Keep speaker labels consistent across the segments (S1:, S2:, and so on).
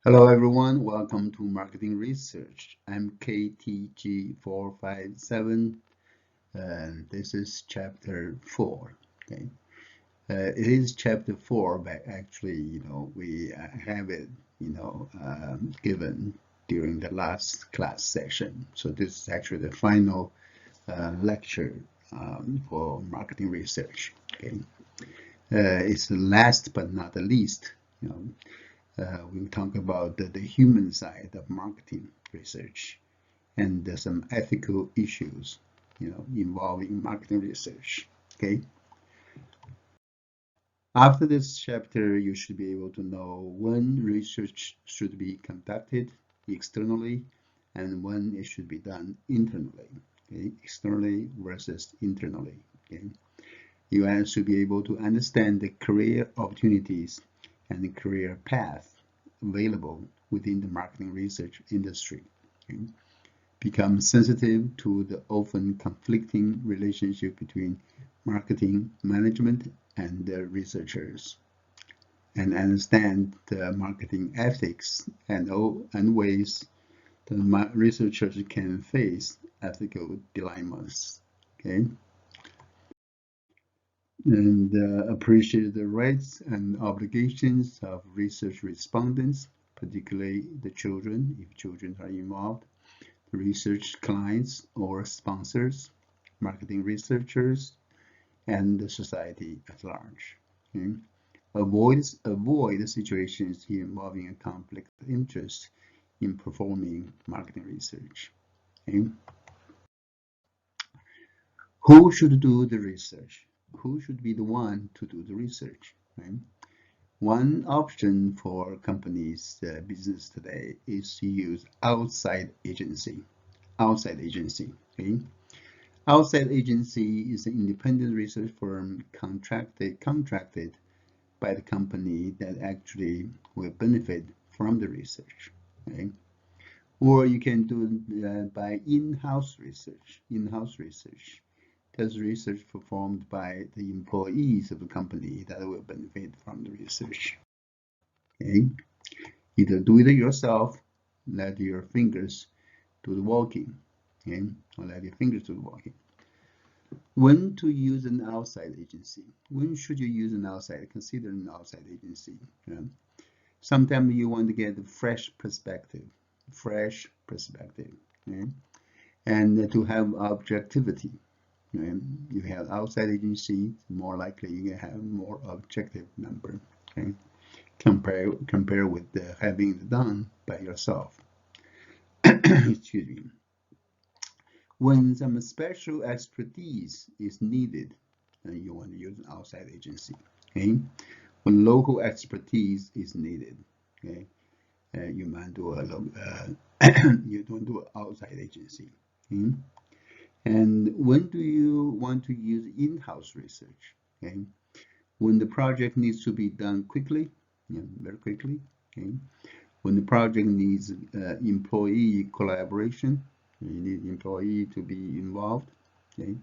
S1: Hello everyone, welcome to Marketing Research, MKTG 457, and this is chapter 4. Okay, it is chapter 4, but actually, we have it, given during the last class session. So this is actually the final lecture for Marketing Research. Okay, it's the last but not the least. We talk about the human side of marketing research and some ethical issues, involving marketing research. Okay. After this chapter, you should be able to know when research should be conducted externally and when it should be done internally. Okay, externally versus internally. Okay. You should be able to understand the career opportunities and the career path available within the marketing research industry. Okay. Become sensitive to the often conflicting relationship between marketing management and the researchers, and understand the marketing ethics and ways that researchers can face ethical dilemmas. Okay, and appreciate the rights and obligations of research respondents, particularly the children, if children are involved, research clients or sponsors, marketing researchers, and the society at large. Okay? Avoid situations involving a conflict of interest in performing marketing research. Okay? Who should do the research? Who should be the one to do the research? Right? One option for companies' business today is to use outside agency. Outside agency. Okay? Outside agency is an independent research firm contracted by the company that actually will benefit from the research. Okay? Or you can do it by in-house research. In-house research. That's research performed by the employees of the company that will benefit from the research. Okay? Either do it yourself, let your fingers do the walking. Okay? Or let your fingers do the walking. When to use an outside agency? When should you use an outside? Consider an outside agency. Sometimes you want to get a fresh perspective, okay? And to have objectivity. Okay? You have outside agency, more likely you have more objective number. Okay? Compare with having it done by yourself. Excuse me. When some special expertise is needed, you want to use an outside agency. Okay? When local expertise is needed, okay, you might do you don't do an outside agency. Okay? And when do you want to use in-house research? Okay? When the project needs to be done quickly, very quickly. Okay? When the project needs employee collaboration, you need employee to be involved, okay,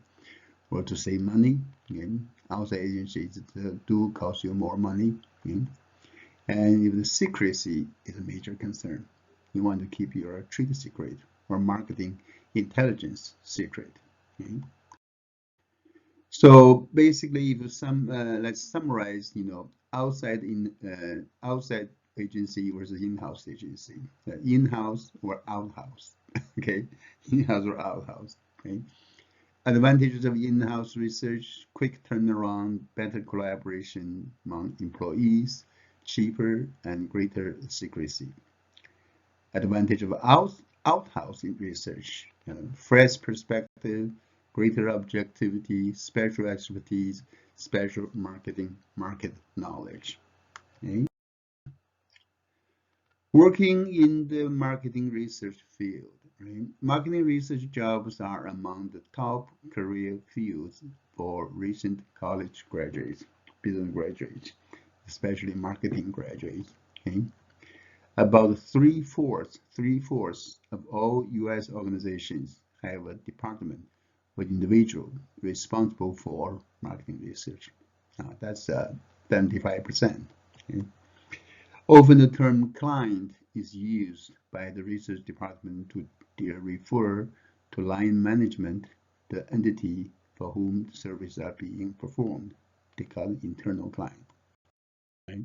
S1: or to save money. Okay? Outside agencies do cost you more money. Okay? And if the secrecy is a major concern, you want to keep your trade secret or marketing intelligence secret. Okay? So basically, if let's summarize, outside agency versus in-house agency, in-house or out-house, okay, in-house or out-house, okay. Advantages of in-house research: quick turnaround, better collaboration among employees, cheaper and greater secrecy. Advantage of out-house research: fresh perspective, greater objectivity, special expertise, special market knowledge. Okay? Working in the marketing research field. Right? Marketing research jobs are among the top career fields for recent college graduates, business graduates, especially marketing graduates. Okay? About three-fourths of all U.S. organizations have a department with individual responsible for marketing research. That's 75%. Okay? Often the term client is used by the research department to refer to line management, the entity for whom the services are being performed. They call it internal client. Right?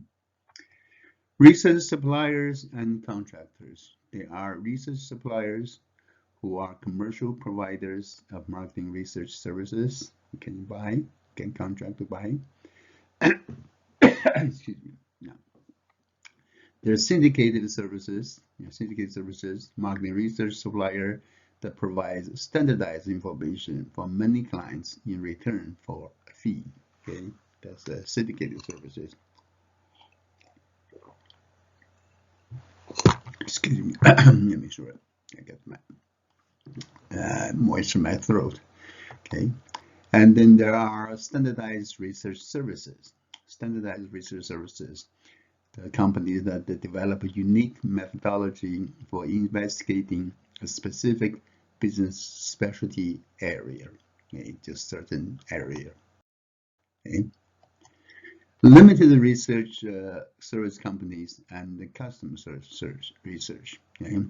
S1: Research suppliers and contractors. They are research suppliers who are commercial providers of marketing research services. You can buy, can contract to buy. Excuse me. Yeah. There's syndicated services, marketing research supplier that provides standardized information for many clients in return for a fee. Okay, that's the syndicated services. Excuse me. Let me make sure I get my moisture in my throat. Okay, and then there are standardized research services. Standardized research services. The companies that develop a unique methodology for investigating a specific business specialty area, okay, just certain area. Okay. Limited research service companies and the custom research. Okay.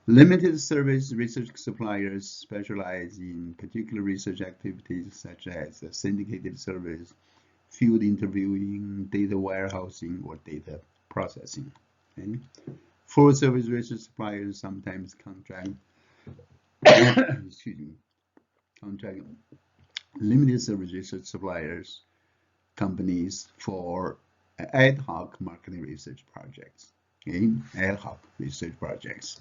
S1: Limited service research suppliers specialize in particular research activities such as syndicated service, field interviewing, data warehousing, or data processing. Okay. Full service research suppliers sometimes contract excuse me, contract limited service research suppliers companies for ad hoc marketing research projects. Okay, ad hoc research projects.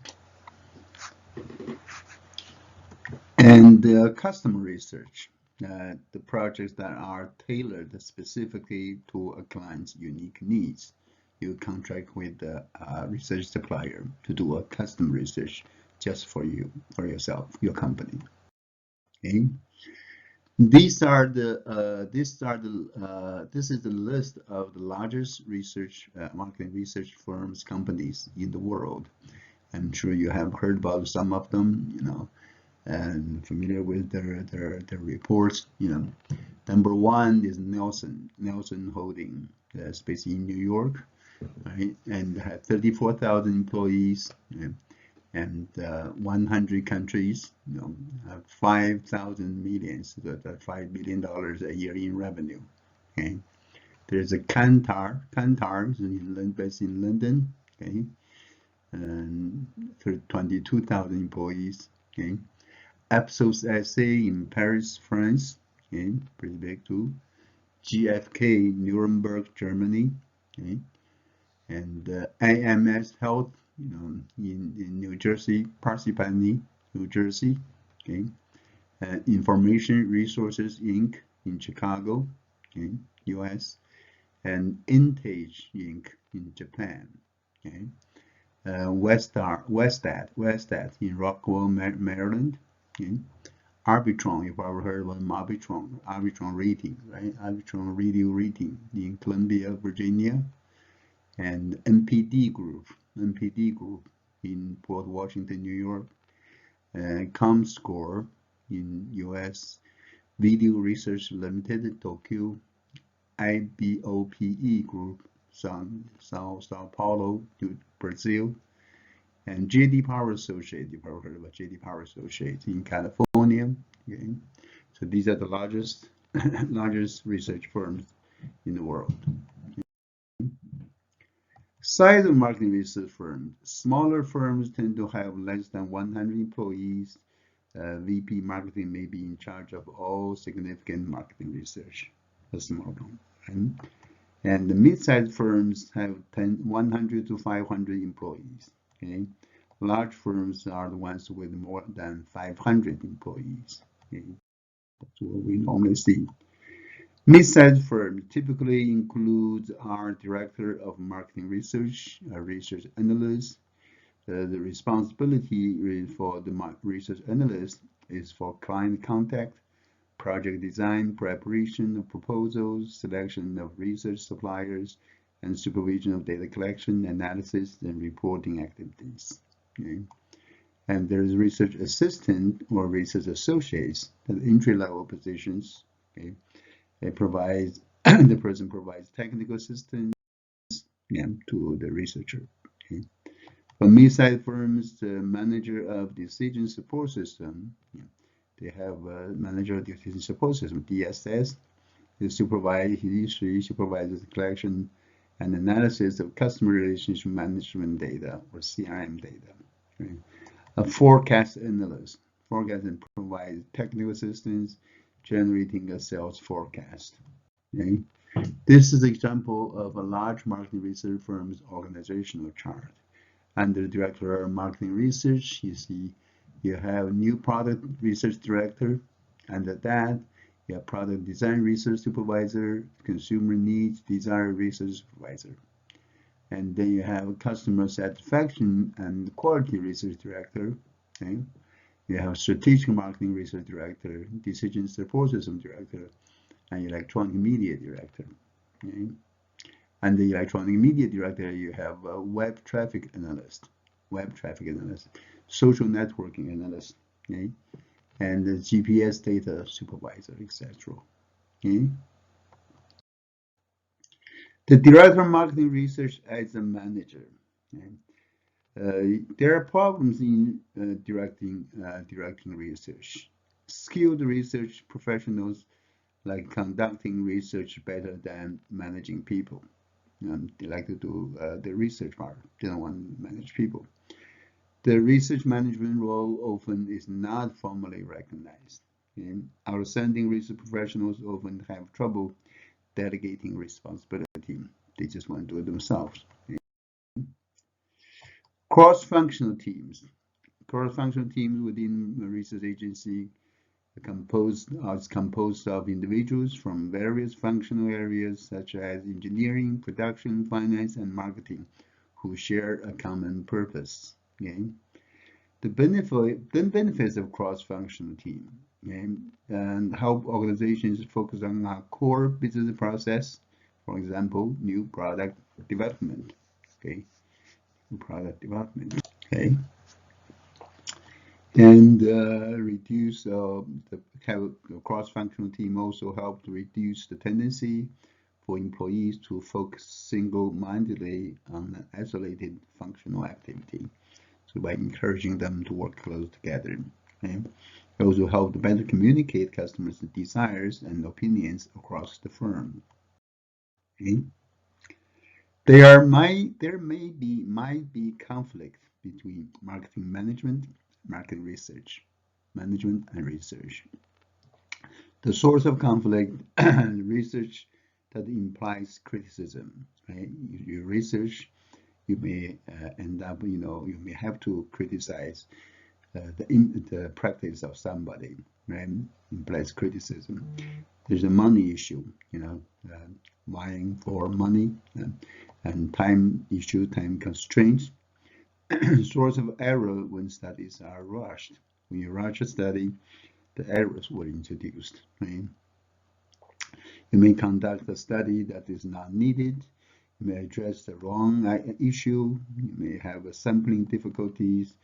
S1: And customer research, the projects that are tailored specifically to a client's unique needs. You contract with the research supplier to do a custom research just for you, for yourself, your company. Okay. This is the list of the largest research marketing research firms companies in the world. I'm sure you have heard about some of them, you know, and familiar with their reports. You know, number one is Nelson Holding, that's based in New York, right, and had 34,000 employees. And 100 countries, you know, 5,000 millions, so that's $5 billion a year in revenue. Okay, there's a Kantar is based in London. Okay, and 22,000 employees. Okay, Ipsos SA in Paris, France. Okay, pretty big too. GFK Nuremberg, Germany. Okay, and AMS Health, you know, in New Jersey, Parsippany, New Jersey. Okay, Information Resources Inc. in Chicago, okay, U.S., and Intage Inc. in Japan. Okay, Westat in Rockwell, Maryland. Okay, Arbitron, you've ever heard about Arbitron Rating, right? Arbitron Radio Rating in Columbia, Virginia. And MPD Group in Port Washington, New York, ComScore in US, Video Research Limited, Tokyo, IBOPE Group, Sao Paulo, Brazil, and JD Power Associates. You've ever heard about JD Power Associates in California. Okay, so these are the largest research firms in the world. Size of marketing research firms. Smaller firms tend to have less than 100 employees. VP marketing may be in charge of all significant marketing research. A small one. Right? And the mid-sized firms have 100 to 500 employees. Okay? Large firms are the ones with more than 500 employees. Okay? That's what we normally see. Mid-sized firms typically include our director of marketing research, a research analyst. The responsibility for the research analyst is for client contact, project design, preparation of proposals, selection of research suppliers, and supervision of data collection, analysis, and reporting activities. Okay? And there's research assistant or research associates, the entry-level positions. Okay? It provides the person provides technical assistance, yeah, to the researcher. Okay? For mid-sized firms, the manager of decision support system, they have a manager of decision support system, DSS, he supervises the collection and analysis of customer relationship management data or CRM data. Right? A forecast analyst provides technical assistance generating a sales forecast. Okay? This is an example of a large marketing research firm's organizational chart. Under the director of marketing research, you see you have new product research director. Under that, you have product design research supervisor, consumer needs design research supervisor. And then you have customer satisfaction and quality research director. Okay? You have strategic marketing research director, decision support system director, and electronic media director. Okay? And the electronic media director, you have a web traffic analyst, social networking analyst, okay? And the GPS data supervisor, etc. Okay? The director of marketing research as a manager. Okay? There are problems in directing research. Skilled research professionals like conducting research better than managing people. They like to do the research part. They don't want to manage people. The research management role often is not formally recognized. And outstanding research professionals often have trouble delegating responsibility. They just want to do it themselves. Cross-functional teams. Cross-functional teams within a research agency is composed of individuals from various functional areas such as engineering, production, finance, and marketing who share a common purpose. Okay? The benefits of cross-functional team, okay? And help organizations focus on a core business process, for example, new product development. Okay? New product development. Okay? And reduce the cross-functional team also help to reduce the tendency for employees to focus single-mindedly on an isolated functional activity. So by encouraging them to work close together, okay? It also help to better communicate customers' desires and opinions across the firm. Okay? There might be conflict between marketing management, market research, management, and research. The source of conflict, research that implies criticism. Right? You research, you may end up, you may have to criticize the practice of somebody, right? Implies criticism. There's a money issue, vying for money and time issue, time constraints. Source of error when studies are rushed. When you rush a study, the errors were introduced. Right? You may conduct a study that is not needed. You may address the wrong issue. You may have sampling difficulties.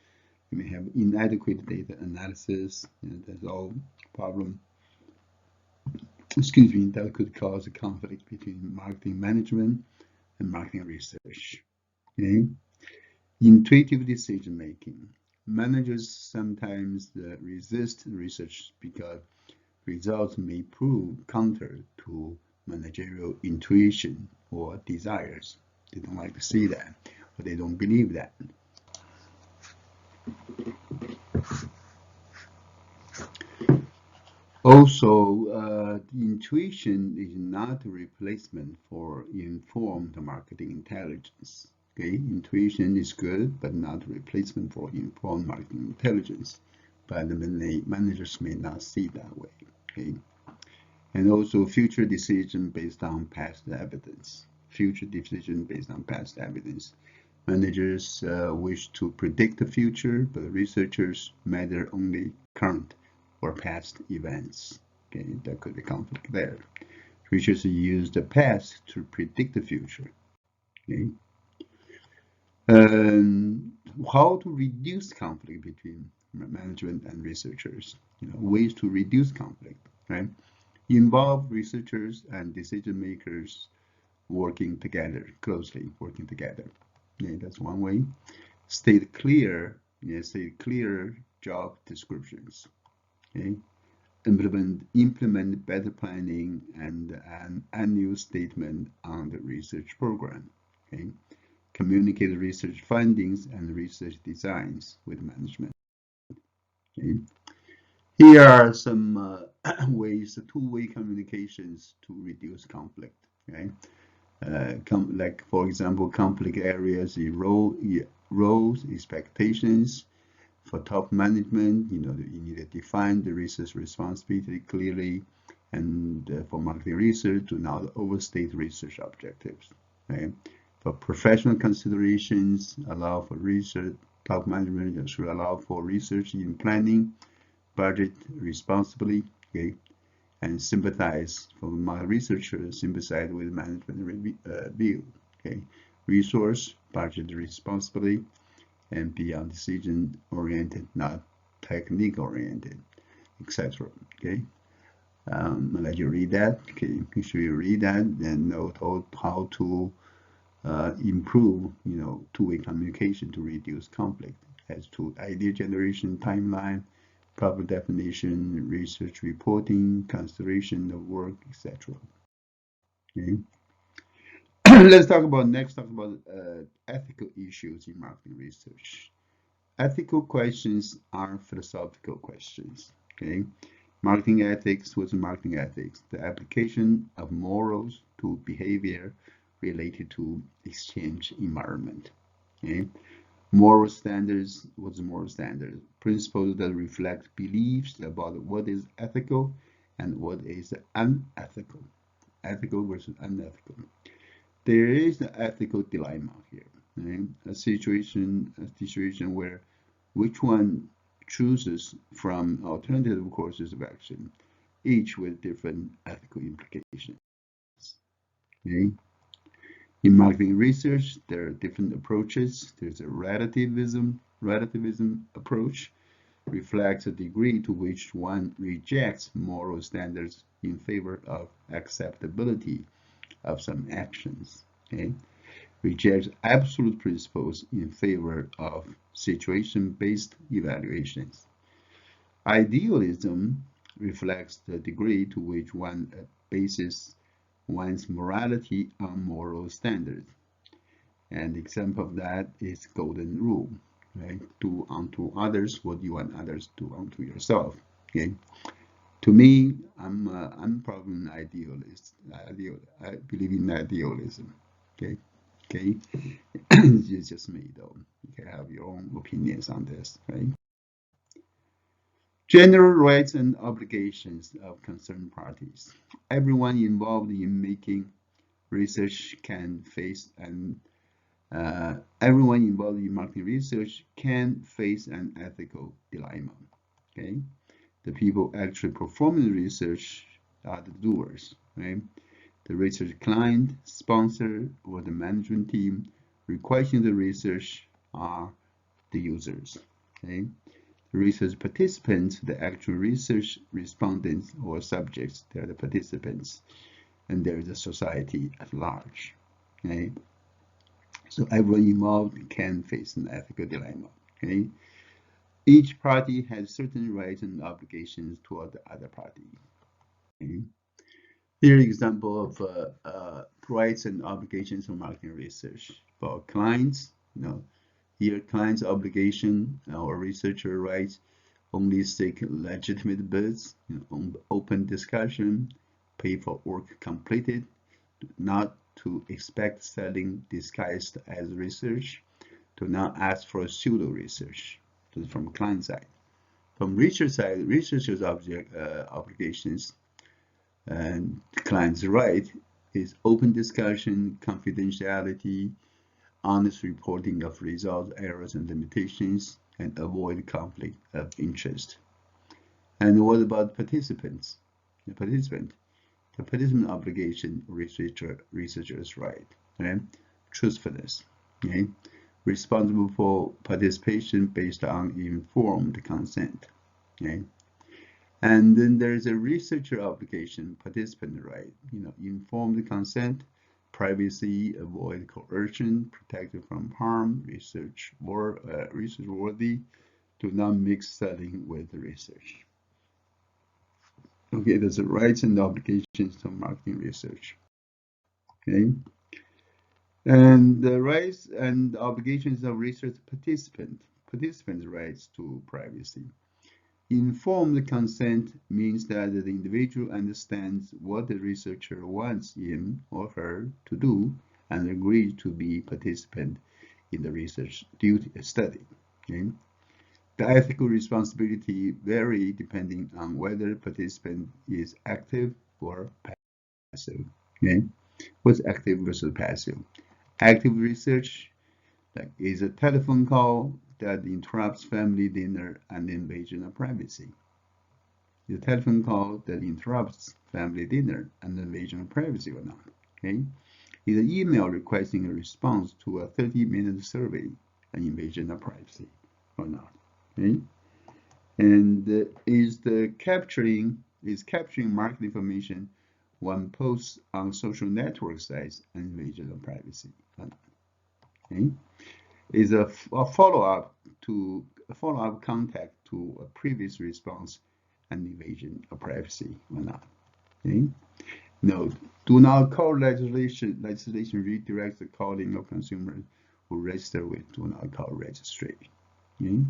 S1: You may have inadequate data analysis. That's all problem. Excuse me, that could cause a conflict between marketing management and marketing research. Okay? Intuitive decision making. Managers sometimes resist research because results may prove counter to managerial intuition or desires. They don't like to see that, or they don't believe that. Also, intuition is not a replacement for informed marketing intelligence. Okay, intuition is good, but not a replacement for informed marketing intelligence. But the managers may not see it that way. Okay, and also future decision based on past evidence. Future decision based on past evidence. Managers wish to predict the future, but researchers measure only current or past events. Okay, there could be conflict there. Researchers use the past to predict the future. Okay. How to reduce conflict between management and researchers? Ways to reduce conflict. Right? Involve researchers and decision makers working together, closely working together. Okay, that's one way. state clear job descriptions. Okay, implement better planning and an annual statement on the research program. Okay, communicate research findings and research designs with management. Okay. Here are some ways, two-way communications to reduce conflict. Okay, like for example, conflict areas, roles, expectations. For top management, you need to define the research responsibility clearly, and for marketing research, do not overstate research objectives. Okay? For professional considerations, allow for research. Top management should allow for research in planning, budget responsibly. Okay, and sympathize for my researchers, sympathize with management view. Okay, resource budget responsibly and be on decision oriented, not technique oriented, etc. Okay, I'll let you read that. Okay, make sure you read that and know how to improve, two-way communication to reduce conflict as to idea generation timeline, proper definition, research reporting, consideration of work, etc. Okay. Let's talk about ethical issues in marketing research. Ethical questions are philosophical questions. Okay, marketing ethics was marketing ethics, the application of morals to behavior related to exchange environment. Okay, moral standards was moral standards, principles that reflect beliefs about what is ethical and what is unethical, ethical versus unethical. There is an ethical dilemma here. Okay? A situation where which one chooses from alternative courses of action, each with different ethical implications. Okay? In marketing research, there are different approaches. There's a relativism approach, reflects the degree to which one rejects moral standards in favor of acceptability of some actions. Okay? Rejects absolute principles in favor of situation-based evaluations. Idealism reflects the degree to which one bases one's morality on moral standards. And the example of that is golden rule. Right? Do unto others what you want others to do unto yourself. Okay? To me, I'm probably an idealist. I believe in idealism. Okay? Okay? It's just me, though. You can have your own opinions on this, right? General rights and obligations of concerned parties. Everyone involved in making research can face everyone involved in marketing research can face an ethical dilemma. Okay, the people actually performing the research are the doers. Right, the research client, sponsor, or the management team requesting the research are the users. Okay, the research participants, the actual research respondents or subjects, they're the participants, and there is a society at large. Okay, so everyone involved can face an ethical dilemma. Okay, each party has certain rights and obligations toward the other party. Okay? Here, example of rights and obligations for marketing research for clients. Here client's obligation or researcher rights only seek legitimate bids, open discussion, pay for work completed, not to expect selling disguised as research, do not ask for pseudo research. This is from client side. From research side, researcher's obligations and client's right is open discussion, confidentiality, honest reporting of results, errors, and limitations, and avoid conflict of interest. And what about participants? The participant obligation, researcher's right, okay? Truthfulness, okay? Responsible for participation based on informed consent, okay? And then there's a researcher obligation, participant right, informed consent, privacy, avoid coercion, protected from harm, research worthy, do not mix selling with research. Okay, there's the rights and obligations to marketing research. Okay, and the rights and obligations of research participants' rights to privacy. Informed consent means that the individual understands what the researcher wants him or her to do and agrees to be participant in the research study. Okay? The ethical responsibility vary depending on whether participant is active or passive. Okay? What's active versus passive? Active research is a telephone call that interrupts family dinner and invasion of privacy. The telephone call that interrupts family dinner and invasion of privacy or not. Okay? Is an email requesting a response to a 30-minute survey an invasion of privacy or not. Okay? And is capturing market information one posts on social network sites an invasion of privacy or not. Okay? Is a follow-up contact to a previous response and invasion of privacy or not. Okay? Note: do not call legislation redirects the calling of consumers who register with do not call registry. Okay?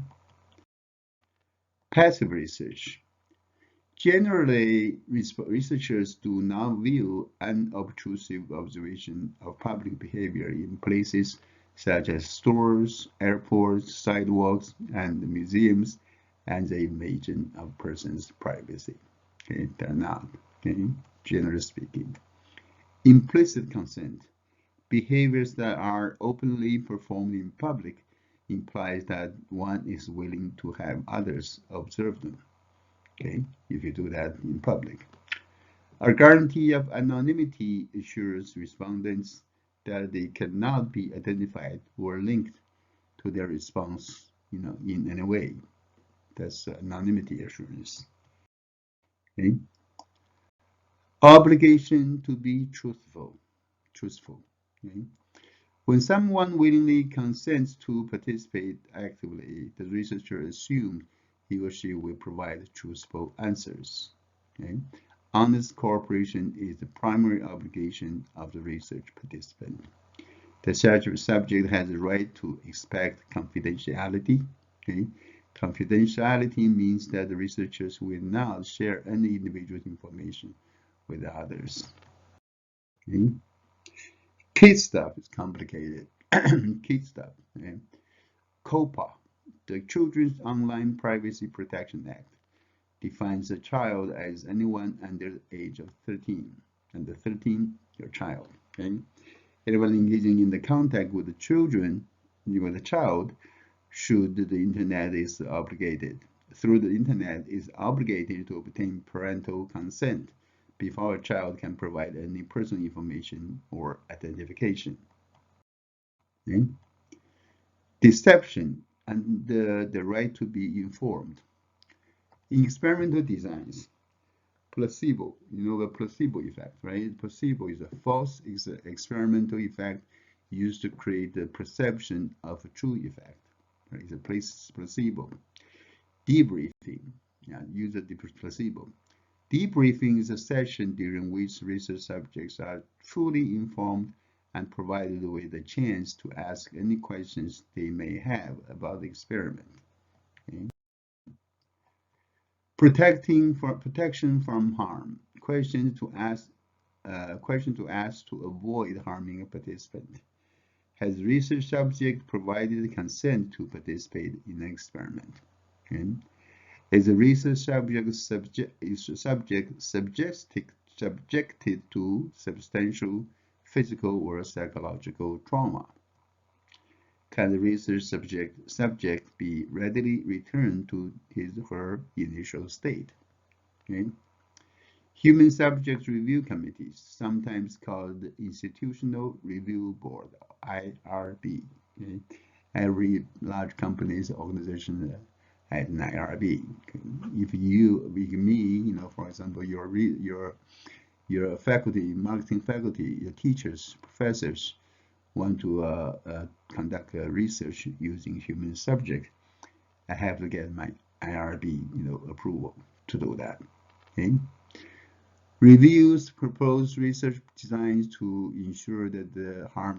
S1: Passive research. Generally, researchers do not view unobtrusive observation of public behavior in places such as stores, airports, sidewalks, and museums as an invasion of a person's privacy. Okay, they're not, okay, generally speaking. Implicit consent. Behaviors that are openly performed in public implies that one is willing to have others observe them. Okay, if you do that in public. A guarantee of anonymity assures respondents that they cannot be identified or linked to their response, in any way. That's anonymity assurance. Okay. Obligation to be truthful. Okay. When someone willingly consents to participate actively, the researcher assumes he or she will provide truthful answers. Okay. Honest cooperation is the primary obligation of the research participant. The subject has the right to expect confidentiality. Okay. Confidentiality means that the researchers will not share any individual information with others. Okay. Kid stuff is complicated. Kid stuff. Okay. COPA, the Children's Online Privacy Protection Act, defines a child as anyone under the age of 13. Under 13, your child. Okay. Anyone engaging in the contact with the children, with the child, through the internet is obligated to obtain parental consent before a child can provide any personal information or identification. Okay. Deception and the right to be informed. In experimental designs, placebo, the placebo effect, right? Placebo is a false experimental effect used to create the perception of a true effect. Right? It's a placebo. Debriefing, use a placebo. Debriefing is a session during which research subjects are fully informed and provided with a chance to ask any questions they may have about the experiment. Okay. Protection from harm. Questions to ask to avoid harming a participant. Has research subject provided consent to participate in an experiment? Okay. Is a research subject subjected to substantial physical or psychological trauma? Can the research subject be readily returned to his or her initial state? Okay. Human Subject Review Committees, sometimes called the Institutional Review Board, IRB. Okay. Every large company's organization has an IRB. Okay. If you, like me, for example, your your faculty, marketing faculty, your teachers, professors want to conduct research using human subject, I have to get my IRB, approval to do that. Okay. Reviews proposed research designs to ensure that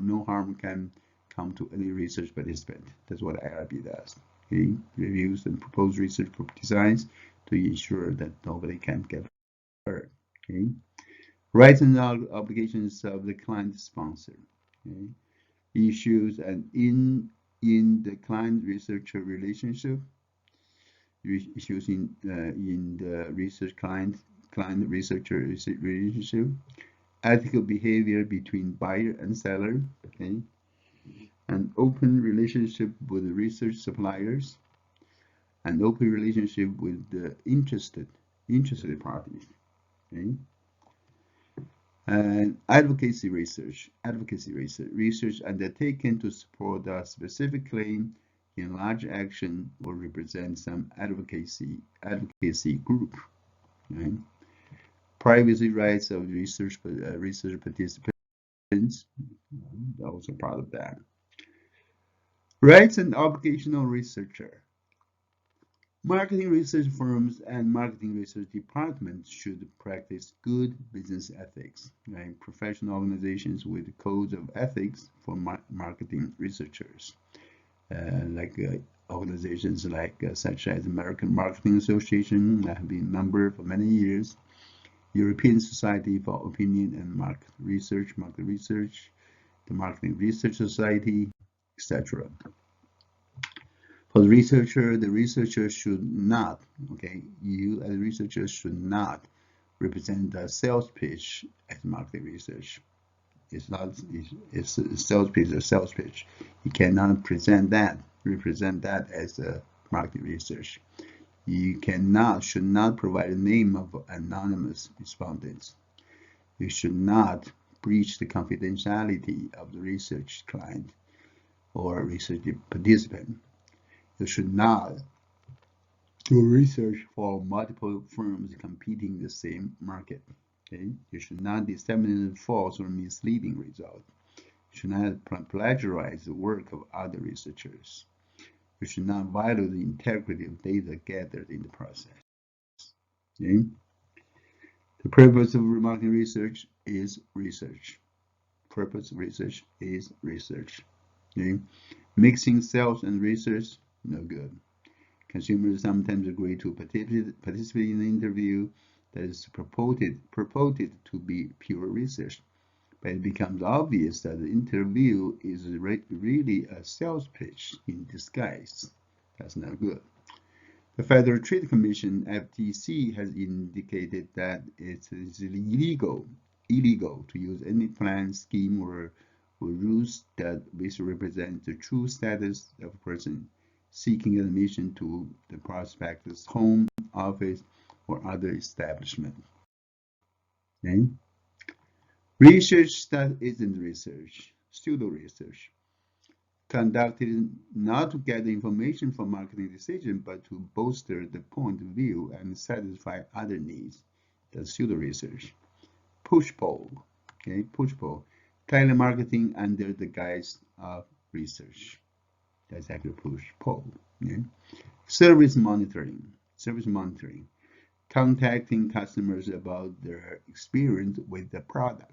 S1: no harm can come to any research participant. That's what IRB does. Okay. Reviews and proposed research designs to ensure that nobody can get hurt. Okay. Rights and obligations of the client sponsor. Okay. Issues and in the client researcher relationship, issues in the research client researcher relationship, ethical behavior between buyer and seller, okay, an open relationship with research suppliers, an open relationship with the interested parties, okay, and research undertaken to support a specific claim in large action or represent some advocacy group. Right? Privacy rights of research participants, also part of that. Rights and obligation of researcher. Marketing research firms and marketing research departments should practice good business ethics, right? Professional organizations with codes of ethics for marketing researchers, organizations such as American Marketing Association. I have been a member for many years. European Society for Opinion and Market Research, the Marketing Research Society, etc. For the researcher should not, okay, you as a researcher should not represent a sales pitch as marketing research. It's a sales pitch or sales pitch. You cannot represent that as a marketing research. You should not provide a name of anonymous respondents. You should not breach the confidentiality of the research client or research participant. You should not do research for multiple firms competing in the same market. Okay? You should not disseminate false or misleading results. You should not plagiarize the work of other researchers. You should not violate the integrity of data gathered in the process. Okay? The purpose of marketing research is research. Purpose of research is research. Okay? Mixing sales and research, no good. Consumers sometimes agree to participate in an interview that is purported to be pure research, but it becomes obvious that the interview is really a sales pitch in disguise. That's not good. The Federal Trade Commission, FTC, has indicated that it is illegal to use any plan, scheme, or rules that misrepresent the true status of a person seeking admission to the prospectus home, office, or other establishment. Okay? Research that isn't research, pseudo research, conducted not to gather information for marketing decision, but to bolster the point of view and satisfy other needs. That's pseudo research. Push-pull, okay, push-pull, telemarketing under the guise of research. That's actually push-pull. Okay? Service monitoring, contacting customers about their experience with the product.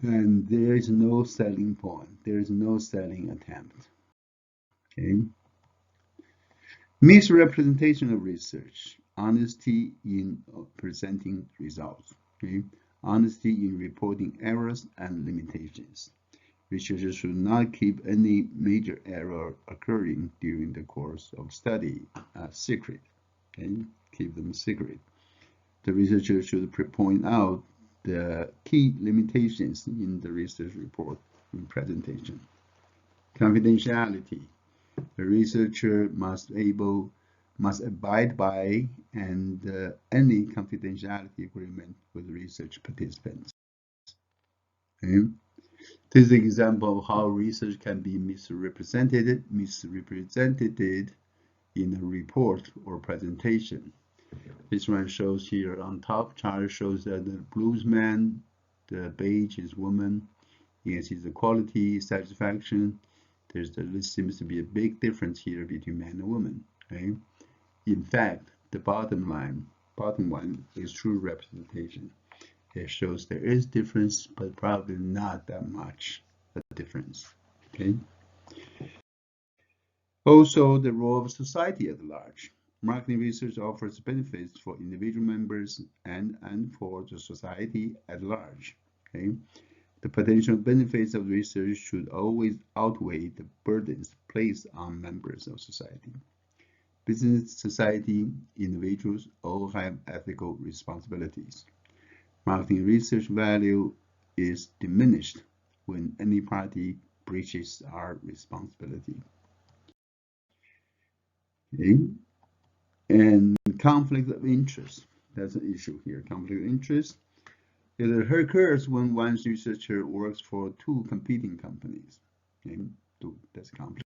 S1: And there is no selling point. There is no selling attempt. Okay. Misrepresentation of research. Honesty in presenting results. Okay. Honesty in reporting errors and limitations. Researchers should not keep any major error occurring during the course of study secret. Okay. Keep them secret. The researcher should point out the key limitations in the research report and presentation. Confidentiality. The researcher must abide by any confidentiality agreement with research participants. Okay? This is an example of how research can be misrepresented in a report or presentation. This one shows here on top chart shows that the blues man, the beige is woman. You can see the quality, satisfaction. There seems to be a big difference here between man and woman. Okay? In fact, the bottom one is true representation. It shows there is difference, but probably not that much a difference. Okay. Also, the role of society at large. Marketing research offers benefits for individual members and for the society at large. Okay. The potential benefits of research should always outweigh the burdens placed on members of society. Business, society, individuals all have ethical responsibilities. Marketing research value is diminished when any party breaches our responsibility. Okay? And conflict of interest. That's an issue here. Conflict of interest. It occurs when one researcher works for two competing companies. Okay? That's conflict.